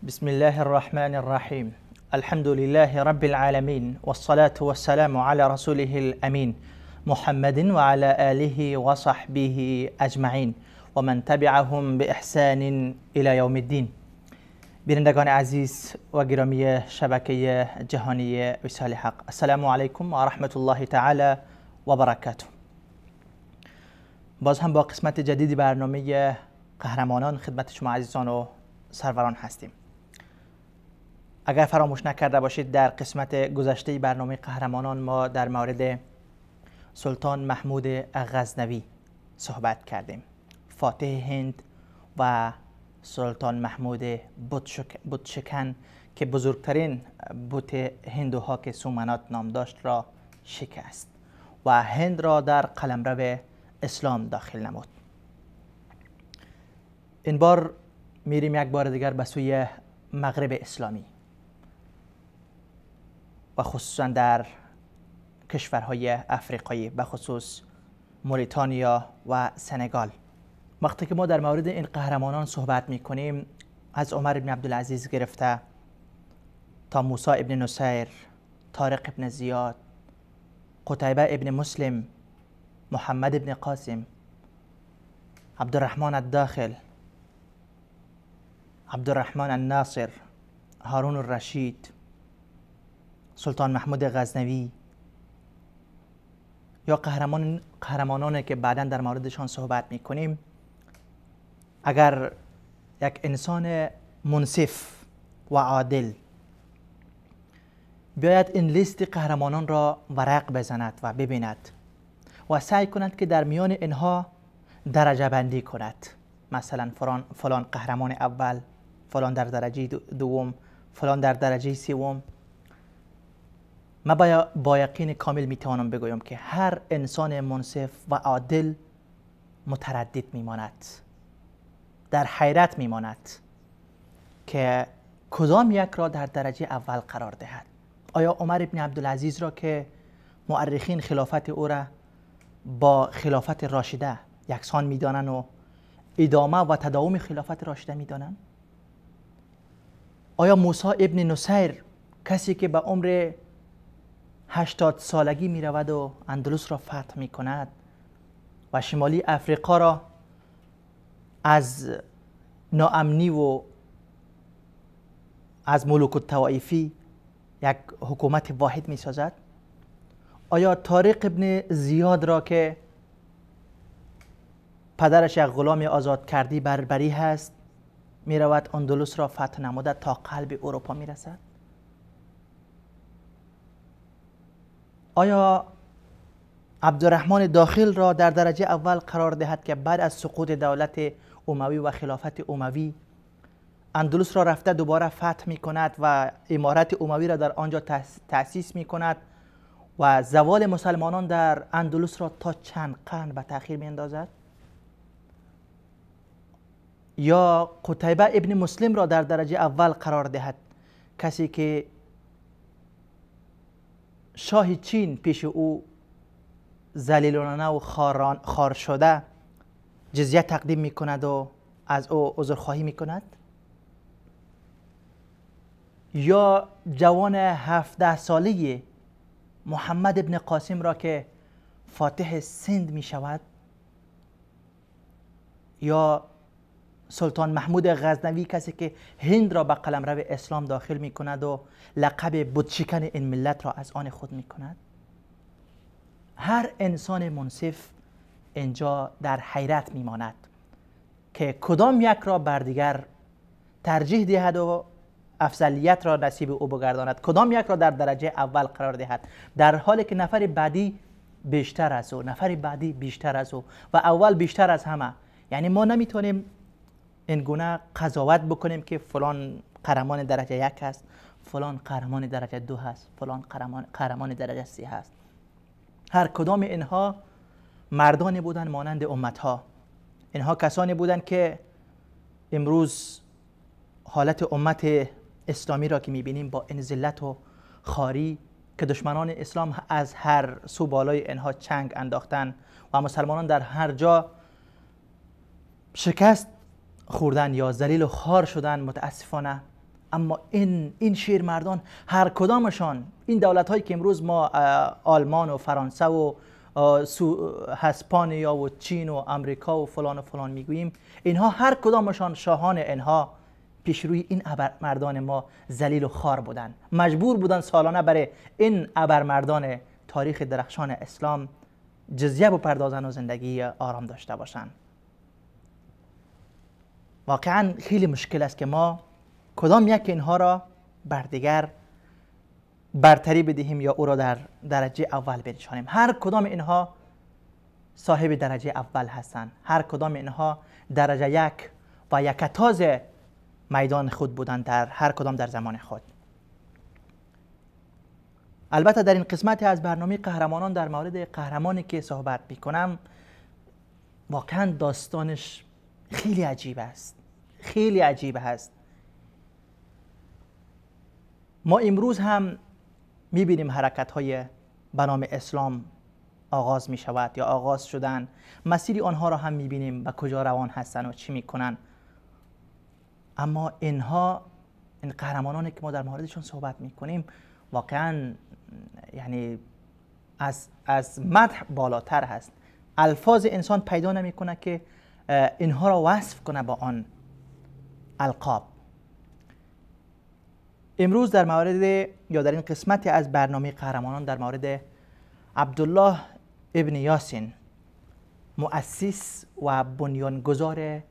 بسم الله الرحمن الرحيم. الحمد لله رب العالمين، والصلاة والسلام على رسوله الأمين محمد وعلى آله وصحبه أجمعين ومن تبعهم بإحسان إلى يوم الدين. بینندگان عزیز و گرامی شبکه جهانی وصال حق، السلام علیکم و رحمت الله تعالی و برکاته. باز هم با قسمت جدیدی برنامه قهرمانان خدمت شما عزیزان و سروران هستیم. اگر فراموش نکرده باشید، در قسمت گذشته برنامه قهرمانان ما در مورد سلطان محمود غزنوی صحبت کردیم، فاتح هند و سلطان محمود بتشکن که بزرگترین بت هندوها که سومنات نام داشت را شکست و هند را در قلمرو اسلام داخل نمود. این بار میریم یک بار دیگر به سوی مغرب اسلامی و خصوصا در کشورهای افریقایی، به خصوص موریتانیا و سنگال. وقتی که ما در مورد این قهرمانان صحبت میکنیم، از عمر ابن عبدالعزیز گرفته تا موسی ابن نصیر، طارق ابن زیاد، قتیبه ابن مسلم، محمد ابن قاسم، عبدالرحمن الداخل، عبدالرحمن الناصر، هارون الرشید، سلطان محمود غزنوی یا قهرمانانی که بعدا در موردشان صحبت میکنیم، اگر یک انسان منصف و عادل بیاید این لیست قهرمانان را ورق بزند و ببیند و سعی کند که در میان اینها درجه بندی کند، مثلا فلان قهرمان اول، فلان در درجه دوم، فلان در درجه سوم، من با یقین کامل میتوانم بگویم که هر انسان منصف و عادل متردد میماند، در حیرت میماند که کدام یک را در درجه اول قرار دهد. آیا عمر ابن عبدالعزیز را که مورخین خلافت او را با خلافت راشده یکسان میدانند و ادامه و تداوم خلافت راشده میدانند؟ آیا موسی ابن نصیر، کسی که به عمر 80 سالگی می رود و اندلس را فتح می کند و شمالی افریقا را از ناامنی و از ملوک الطوائفی یک حکومت واحد می سازد؟ آیا طارق ابن زیاد را که پدرش یک غلام آزاد کردی بربری هست می رود اندلس را فتح نموده تا قلب اروپا می رسد؟ آیا عبدالرحمن داخل را در درجه اول قرار دهد که بعد از سقوط دولت اموی و خلافت اموی اندلس را رفته دوباره فتح می کند و امارت اموی را در آنجا تأسیس می کند و زوال مسلمانان در اندلس را تا چند قرن به تأخیر می اندازد؟ یا قتیبه ابن مسلم را در درجه اول قرار دهد، کسی که شاه چین پیش او ذلیلانه و خار شده جزیه تقدیم می کند و از او عذرخواهی می کند؟ یا جوان 17 ساله محمد ابن قاسم را که فاتح سند می شود؟ یا سلطان محمود غزنوی، کسی که هند را به قلمرو اسلام داخل می کند و لقب بتشکن این ملت را از آن خود می کند؟ هر انسان منصف اینجا در حیرت می ماند که کدام یک را بر دیگر ترجیح دهد و افضلیت را نصیب او بگرداند، کدام یک را در درجه اول قرار دهد، در حالی که نفر بعدی بیشتر از او، نفر بعدی بیشتر از او و اول بیشتر از همه. یعنی ما نمیتونیم این گونه قضاوت بکنیم که فلان قهرمان درجه یک هست، فلان قهرمان درجه دو هست، فلان قهرمان درجه سه هست. هر کدام اینها مردانی بودن مانند امتها. اینها کسانی بودند که امروز حالت امت اسلامی را که میبینیم با این ذلت و خواری که دشمنان اسلام از هر سو بالای اینها چنگ انداختن و مسلمانان در هر جا شکست خوردن یا ذلیل و خوار شدن، متاسفانه اما این شیرمردان هر کدامشان، این دولت هایی که امروز ما آلمان و فرانسه و اسپانیا و چین و امریکا و فلان میگوییم، اینها هر کدامشان شاهان اینها پیش روی این ابرمردان ما ذلیل و خوار بودند. مجبور بودند سالانه برای این ابرمردان تاریخ درخشان اسلام جزیه بپردازند و زندگی آرام داشته باشند. واقعا خیلی مشکل است که ما کدام یک اینها را بر دیگر برتری بدهیم یا او را در درجه اول بنشانیم. هر کدام اینها صاحب درجه اول هستند. هر کدام اینها درجه یک و یکتاز میدان خود بودند، در هر کدام در زمان خود. البته در این قسمت از برنامه قهرمانان در مورد قهرمانی که صحبت میکنم واقعا داستانش خیلی عجیب است، خیلی عجیب است. ما امروز هم میبینیم حرکت های به نام اسلام آغاز می شود یا آغاز شدن. مسیر آنها را هم میبینیم به کجا روان هستند و چی میکنن. اما اینها، این قهرمانانی که ما در موردشون صحبت میکنیم واقعا یعنی از مدح بالاتر هست. الفاظ انسان پیدا نمیکنه که اینها را وصف کنه با آن القاب. امروز در مورد یا در این قسمتی از برنامه قهرمانان در مورد عبدالله ابن یاسین، مؤسس و بنیانگذار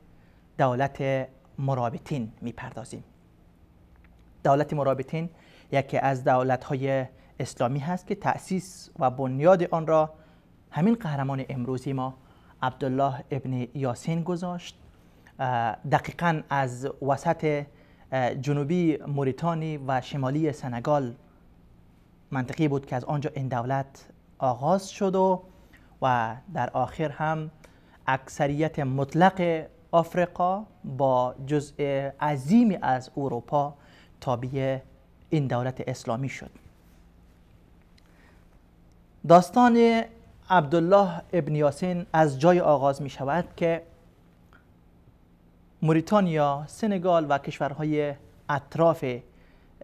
دولت مرابطین میپردازیم. دولت مرابطین یکی از دولت‌های اسلامی هست که تأسیس و بنیاد آن را همین قهرمان امروزی ما عبدالله ابن یاسین گذاشت. دقیقاً از وسط جنوبی موریتانی و شمالی سنگال منطقی بود که از آنجا این دولت آغاز شد و در آخر هم اکثریت مطلق آفریقا با جزء عظیمی از اروپا تابع این دولت اسلامی شد. داستان عبدالله ابن یاسین از جای آغاز می شود که موریتانیا، سنگال و کشورهای اطراف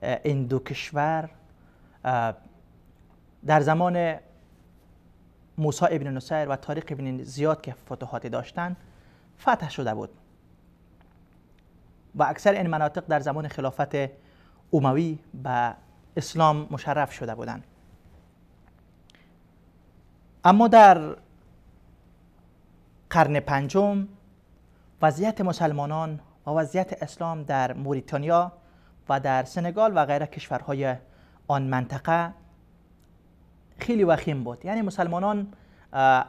این دو کشور در زمان موسی ابن نصیر و طارق ابن زیاد که فتوحاتی داشتند فتح شده بود و اکثر این مناطق در زمان خلافت اموی به اسلام مشرف شده بودند. اما در قرن پنجم وضعیت مسلمانان و وضعیت اسلام در موریتانیا و در سنگال و غیره کشورهای آن منطقه خیلی وخیم بود. یعنی مسلمانان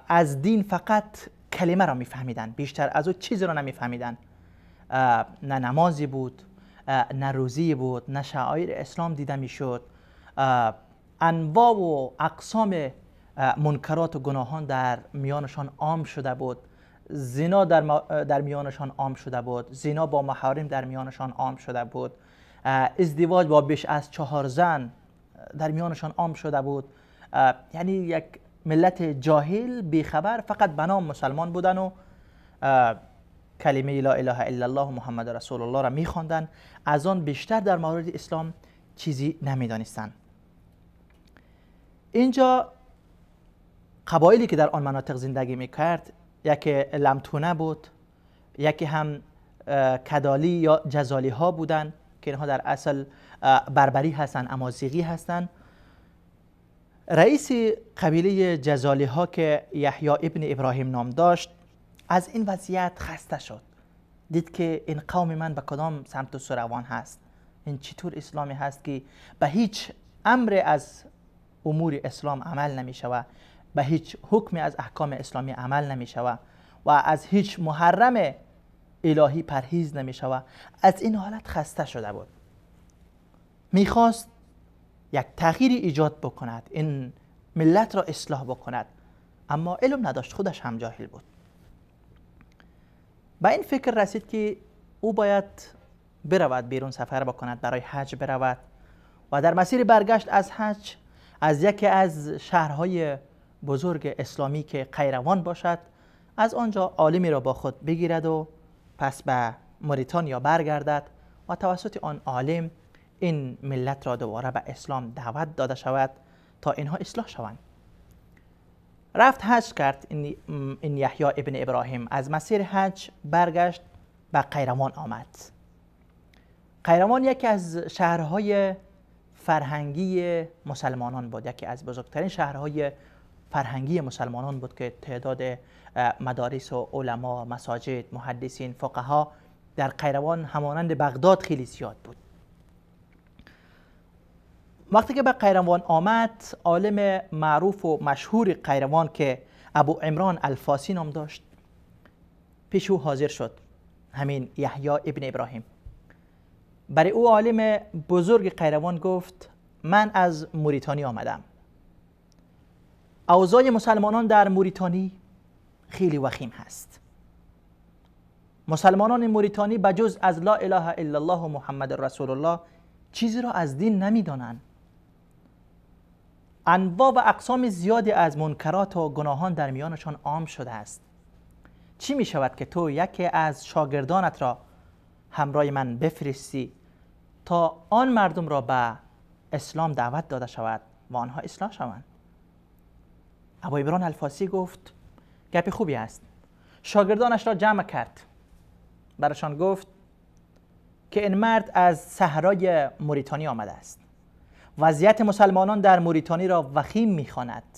از دین فقط کلمه را میفهمیدن، بیشتر از او چیزی را نمیفهمیدن. نه نمازی بود، نه روزی بود، نه شعائر اسلام دیده میشد. انواع و اقسام منکرات و گناهان در میانشان عام شده بود. زنا در میانشان عام شده بود. زنا با محارم در میانشان عام شده بود. ازدواج با بیش از 4 زن در میانشان عام شده بود. یعنی یک ملت جاهل بیخبر فقط به نام مسلمان بودن و کلمه لا اله الا الله محمد رسول الله را میخواندن. از آن بیشتر در مورد اسلام چیزی نمیدانستند. اینجا قبایلی که در آن مناطق زندگی میکرد، یکی لمتونه بود، یکی هم کدالی یا جزالی ها بودند که اینها در اصل بربری هستند، امازیغی هستند. رئیس قبیله جزالی ها که یحیی ابن ابراهیم نام داشت از این وضعیت خسته شد. دید که این قوم من به کدام سمت و سو روان هست، این چطور اسلامی هست که به هیچ امر از امور اسلام عمل نمی شود، به هیچ حکم از احکام اسلامی عمل نمی شود و از هیچ محرم الهی پرهیز نمی شود. از این حالت خسته شده بود. میخواست یک تغییری ایجاد بکند، این ملت را اصلاح بکند، اما علم نداشت، خودش هم جاهل بود. به این فکر رسید که او باید برود بیرون، سفر بکند، برای حج برود و در مسیر برگشت از حج از یکی از شهرهای بزرگ اسلامی که قیروان باشد از آنجا عالمی را با خود بگیرد و پس به موریتانیا برگردد و توسط آن عالم این ملت را دوباره به اسلام دعوت داده شود تا اینها اصلاح شوند. رفت حج کرد این یحیی ابن ابراهیم. از مسیر حج برگشت به قیروان آمد. قیروان یکی از شهرهای فرهنگی مسلمانان بود، یکی از بزرگترین شهرهای فرهنگی مسلمانان بود که تعداد مدارس و علما، مساجد، محدثین، فقها در قیروان همانند بغداد خیلی زیاد بود. وقتی که به قیروان آمد، عالم معروف و مشهور قیروان که ابو عمران الفاسی نام داشت پیش او حاضر شد، همین یحیی ابن ابراهیم. برای او عالم بزرگ قیروان گفت من از موریتانی آمدم. اوضاع مسلمانان در موریتانی خیلی وخیم هست. مسلمانان موریتانی بجز از لا اله الا الله و محمد رسول الله چیزی را از دین نمیدانند. انواع و اقسام زیادی از منکرات و گناهان در میانشان عام شده است. چی می شود که تو یکی از شاگردانت را همراه من بفرستی تا آن مردم را به اسلام دعوت داده شود و آنها اصلاح شوند؟ ابو عمران الفاسی گفت گپ خوبی است. شاگردانش را جمع کرد، برایشان گفت که این مرد از صحرای موریتانی آمده است. وضعیت مسلمانان در موریتانی را وخیم می‌خواند.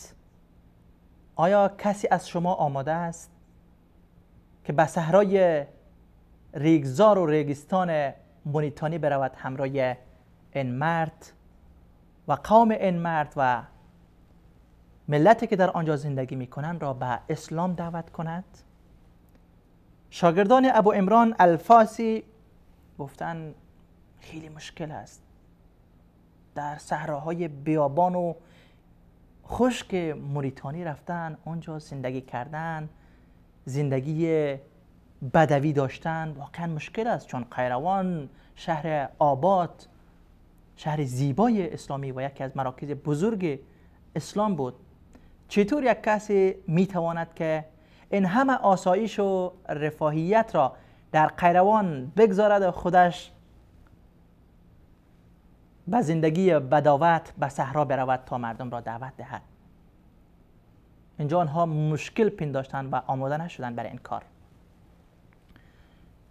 آیا کسی از شما آماده است که به صحرای ریگزار و ریگستان موریتانی برود همراه این مرد و قوم این مرد و ملتی که در آنجا زندگی می‌کنند را به اسلام دعوت کند؟ شاگردان ابو عمران الفاسی گفتند خیلی مشکل است. در صحراهای بیابان و خشک موریتانی رفتن، آنجا زندگی کردن، زندگی بدوی داشتن واقعا مشکل است، چون قیروان شهر آباد، شهر زیبای اسلامی و یکی از مراکز بزرگ اسلام بود. چطور یک کسی میتواند که این همه آسایش و رفاهیت را در قیروان بگذارد و خودش به زندگی بداوت به صحرا برود تا مردم را دعوت دهد؟ اینجا آنها مشکل پنداشتند و آماده نشدند برای این کار.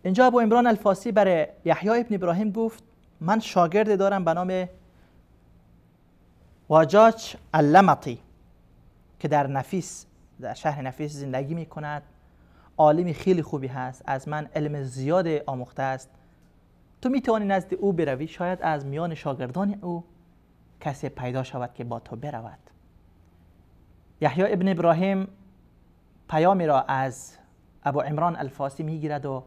اینجا ابو عمران الفاسی برای یحیی ابن ابراهیم گفت من شاگرد دارم به نام واجاج اللمطی که در نفیس، در شهر نفیس زندگی می کند. عالمی خیلی خوبی هست، از من علم زیاد آموخته است. تو می توانی نزد او بروی، شاید از میان شاگردان او کسی پیدا شود که با تو برود. یحیی ابن ابراهیم پیامی را از ابو عمران الفاسی می گیرد و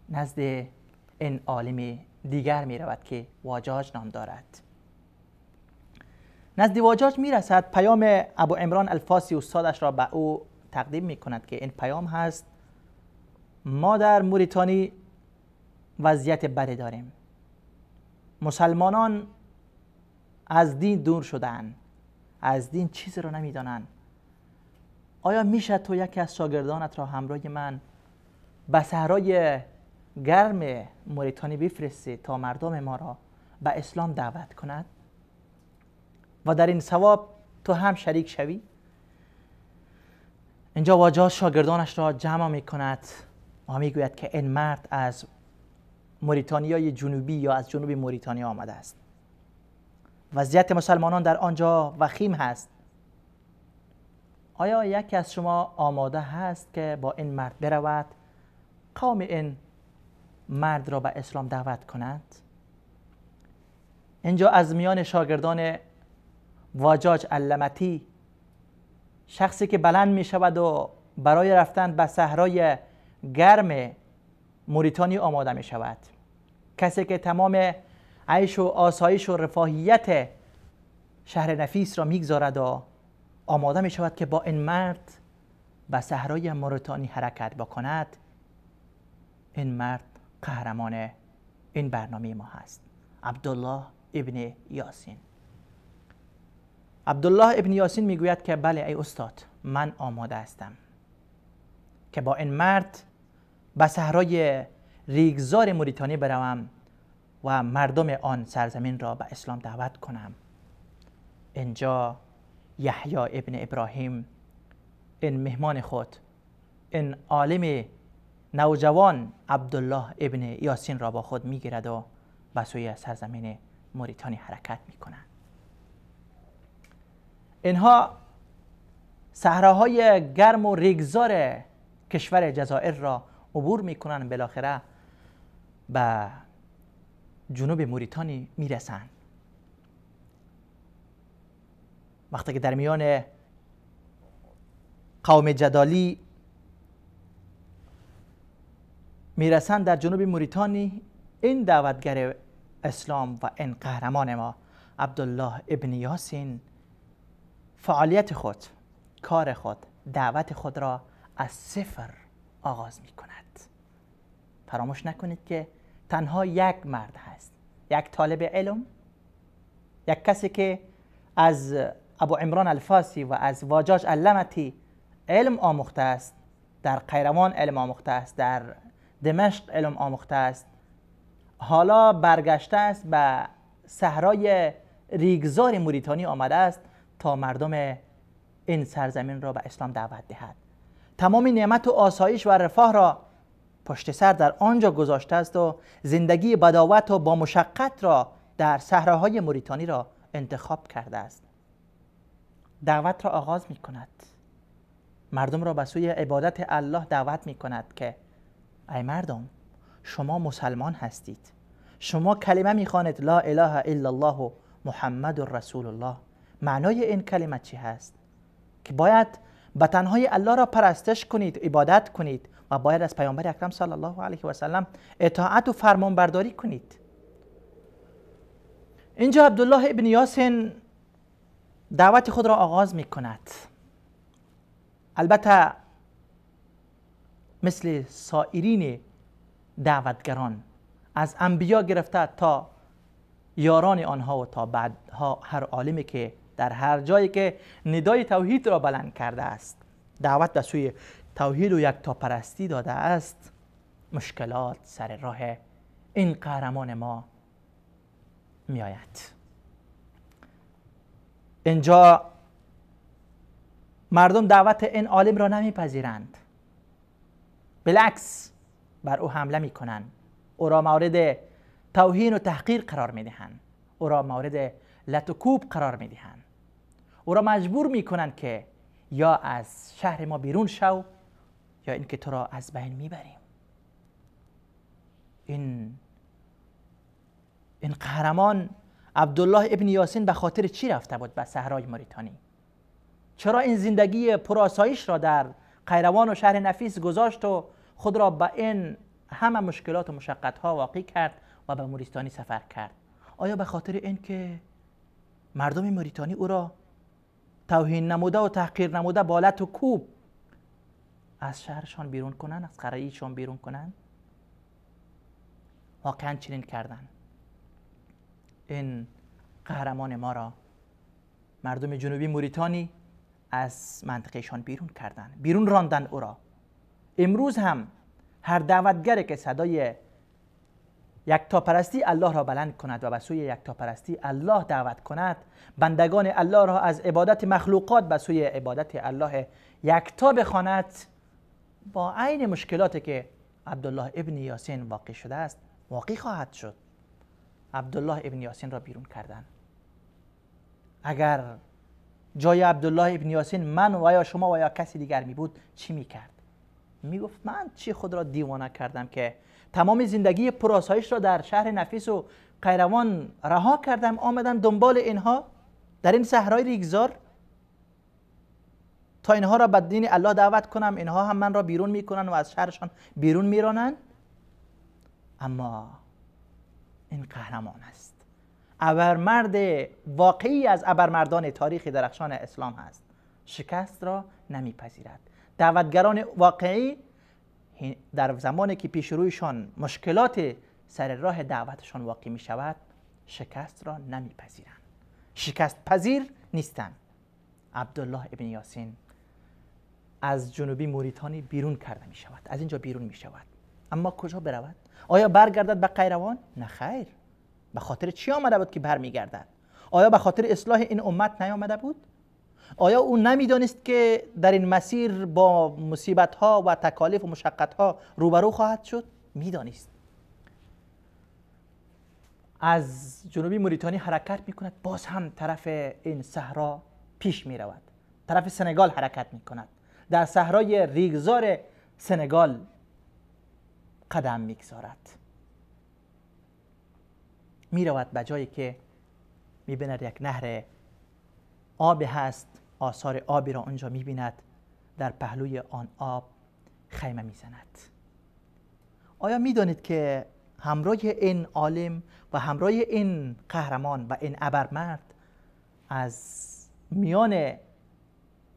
نزد این عالم دیگر می رود که واجاج نام دارد. نزد واجاج می رسد، پیام ابو عمران الفاسی استادش را به او تقدیم می کند که این پیام هست ما در موریتانی وضعیت بدی داریم. مسلمانان از دین دور شدن، از دین چیزی را نمیدانند. آیا میشه تو یکی از شاگردانت را همراه من به صحرای گرم موریتانی بفرستی تا مردم ما را به اسلام دعوت کند و در این ثواب تو هم شریک شوی؟ اینجا واجاج شاگردانش را جمع می کند و می گوید که این مرد از موریتانیای جنوبی یا از جنوب موریتانیا آمده است. وضعیت مسلمانان در آنجا وخیم هست. آیا یکی از شما آماده هست که با این مرد برود، قوم این مرد را به اسلام دعوت کند؟ اینجا از میان شاگردان واجاج اللمطی شخصی که بلند می شود و برای رفتن به صحرای گرم موریتانی آماده می شود، کسی که تمام عیش و آسایش و رفاهیت شهر نفیس را میگذارد و آماده می شود که با این مرد به صحرای موریتانی حرکت بکند، این مرد قهرمان این برنامه ما هست، عبدالله ابن یاسین. عبدالله ابن یاسین میگوید که بله ای استاد، من آماده هستم که با این مرد به صحرای ریگزار موریتانی بروم و مردم آن سرزمین را به اسلام دعوت کنم. اینجا یحیی ابن ابراهیم، این مهمان خود، این عالم نوجوان عبدالله ابن یاسین را با خود میگیرد و به سوی سرزمین موریتانی حرکت میکنند. اینها صحراهای گرم و ریگزار کشور جزایر را عبور میکنند، بالاخره به جنوب موریتانی میرسند. وقتی که در میان قوم جدالی میرسند در جنوب موریتانی، این دعوتگر اسلام و این قهرمان ما عبدالله ابن یاسین فعالیت خود، کار خود، دعوت خود را از صفر آغاز می کند. فراموش نکنید که تنها یک مرد هست، یک طالب علم، یک کسی که از ابو عمران الفاسی و از واجاج اللمتی علم آموخته است، در قیروان علم آموخته است، در دمشق علم آموخته است، حالا برگشته است به صحرای ریگزار موریتانی آمده است تا مردم این سرزمین را به اسلام دعوت دهد. تمام نعمت و آسایش و رفاه را پشت سر در آنجا گذاشته است و زندگی بداوت و با مشقت را در صحراهای موریتانی را انتخاب کرده است. دعوت را آغاز می کند، مردم را به سوی عبادت الله دعوت می کند که ای مردم، شما مسلمان هستید، شما کلمه می خوانید لا اله الا الله محمد رسول الله. معنای این کلمه چی هست؟ که باید به تنهایی الله را پرستش کنید، عبادت کنید و باید از پیامبر اکرم صلی الله علیه و سلم اطاعت و فرمانبرداری کنید. اینجا عبدالله ابن یاسین دعوت خود را آغاز می کند. البته مثل سایرین دعوتگران، از انبیا گرفته تا یاران آنها و تا بعدها هر عالمی که در هر جایی که ندای توحید را بلند کرده است، دعوت به سوی توحید و یکتاپرستی داده است، مشکلات سر راه این قهرمان ما می آید. اینجا مردم دعوت این عالم را نمیپذیرند، بالعکس بر او حمله می کنند، او را مورد توهین و تحقیر قرار می دهند، او را مورد لت و کوب قرار می دهند، او را مجبور می کنند که یا از شهر ما بیرون شو یا اینکه تو را از بین می بریم. این قهرمان عبدالله ابن یاسین به خاطر چی رفته بود به صحرای موریتانی؟ چرا این زندگی پرآسایش را در قیروان و شهر نفیس گذاشت و خود را به این همه مشکلات و مشقت ها واقع کرد و به موریتانی سفر کرد؟ آیا به خاطر این که مردم موریتانی او را توهین نموده و تحقیر نموده با لت و کوب از شهرشان بیرون کنند، از قریه‌شان بیرون کنند؟ واقعا چنین کردند. این قهرمان ما را مردم جنوبی موریتانی از منطقهشان بیرون کردند، بیرون راندند او را. امروز هم هر دعوتگری که صدای یکتاپرستی الله را بلند کند و به سوی یکتاپرستی الله دعوت کند، بندگان الله را از عبادت مخلوقات به سوی عبادت الله یکتا بخواند، با عین مشکلاتی که عبدالله ابن یاسین واقع شده است واقع خواهد شد. عبدالله ابن یاسین را بیرون کردن. اگر جای عبدالله ابن یاسین من و یا شما و یا کسی دیگر می بود چی می کرد؟ می گفت من چی خود را دیوانه کردم که تمام زندگی پرآسایش را در شهر نفیس و قیروان رها کردم، آمدم دنبال اینها در این صحرای ریگزار تا اینها را به دین الله دعوت کنم، اینها هم من را بیرون میکنن و از شهرشان بیرون میرانند. اما این قهرمان است، ابرمرد واقعی از ابرمردان تاریخ درخشان اسلام هست، شکست را نمیپذیرد. دعوتگران واقعی در زمانی که پیش رویشان مشکلات سر راه دعوتشان واقع می شود شکست را نمیپذیرند، شکست پذیر نیستند. عبدالله ابن یاسین از جنوبی موریتانی بیرون کرده می شود، از اینجا بیرون می شود، اما کجا برود؟ آیا برگردد به قیروان؟ نه خیر، به خاطر چی آمده بود که برمیگردد؟ آیا به خاطر اصلاح این امت نیامده بود؟ آیا او نمیدانست که در این مسیر با مصیبت ها و تکالیف و مشقت ها روبرو خواهد شد؟ میدانست. از جنوبی موریتانی حرکت میکند، باز هم طرف این صحرا پیش میرود، طرف سنگال حرکت میکند، در صحرای ریگزار سنگال قدم میگذارد، میرود به جایی که میبیند یک نهر آب هست، آثار آبی را آنجا میبیند، در پهلوی آن آب خیمه میزند. آیا میدانید که همراه این عالم و همراه این قهرمان و این ابرمرد از میان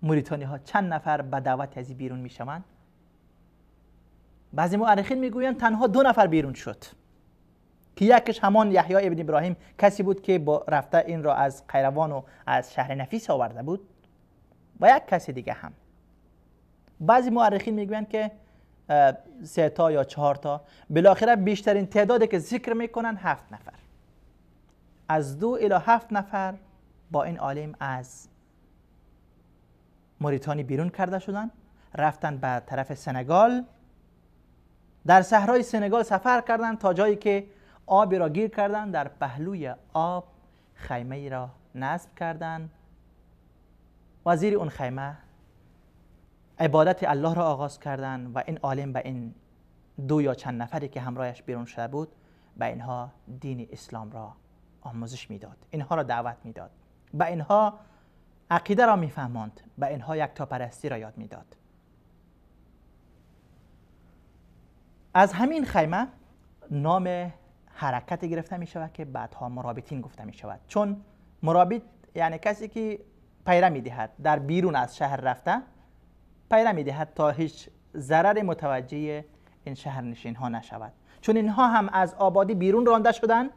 موریتانی ها چند نفر به دعوت از بیرون میشوند؟ بعضی مورخین میگویند تنها 2 نفر بیرون شد که یکیش همان یحیی ابن ابراهیم، کسی بود که با رفته این را از قیروان و از شهر نفیس آورده بود، و یک کسی دیگه هم. بعضی مورخین میگویند که 3 تا یا 4 تا. بالاخره بیشترین تعدادی که ذکر میکنن 7 نفر. از 2 الی 7 نفر با این عالم از موریتانی بیرون کرده شدن، رفتن به طرف سنگال، در صحرای سنگال سفر کردند تا جایی که آبی را گیر کردند، در پهلوی آب خیمه ای را نصب کردند و زیر اون خیمه عبادت الله را آغاز کردند و این عالم به این 2 یا چند نفری که همراهش بیرون شده بود به اینها دین اسلام را آموزش میداد، اینها را دعوت میداد، به اینها عقیده را میفهماند، به اینها یکتاپرستی را یاد میداد. از همین خیمه نام حرکت گرفته می شود که بعدها مرابطین گفته می شود، چون مرابط یعنی کسی که پیره می دهد، در بیرون از شهر رفته پیره می دهد تا هیچ ضرر متوجه این شهرنشین ها نشود، چون اینها هم از آبادی بیرون رانده شدن،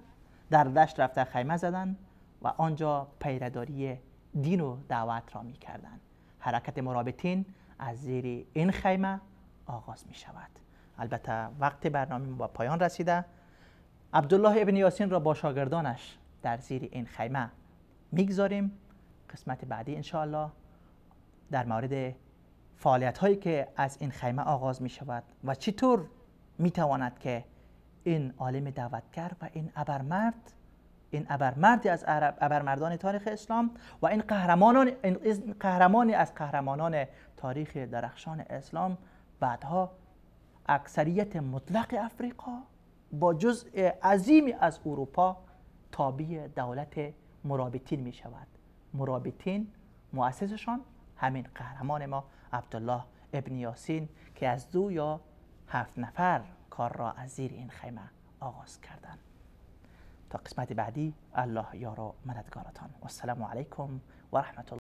در دشت رفته خیمه زدن و آنجا پیرداری دین و دعوت را می کردن. حرکت مرابطین از زیر این خیمه آغاز می شود. البته وقت برنامه با پایان رسیده. عبدالله ابن یاسین را با شاگردانش در زیر این خیمه میگذاریم. قسمت بعدی انشاءالله در مورد فعالیت هایی که از این خیمه آغاز می شود و چطور می تواند که این عالم دعوتگر و این ابرمردی از ابرمردان تاریخ اسلام و این قهرمانی از قهرمانان تاریخ درخشان اسلام بعدها اکثریت مطلق افریقا با جزء عظیمی از اروپا تابع دولت مرابطین می شود. مرابطین مؤسسشان همین قهرمان ما عبدالله ابن یاسین که از 2 یا 7 نفر کار را از زیر این خیمه آغاز کردند. تا قسمت بعدی الله یار و مددگارتان. والسلام علیکم و رحمت الله.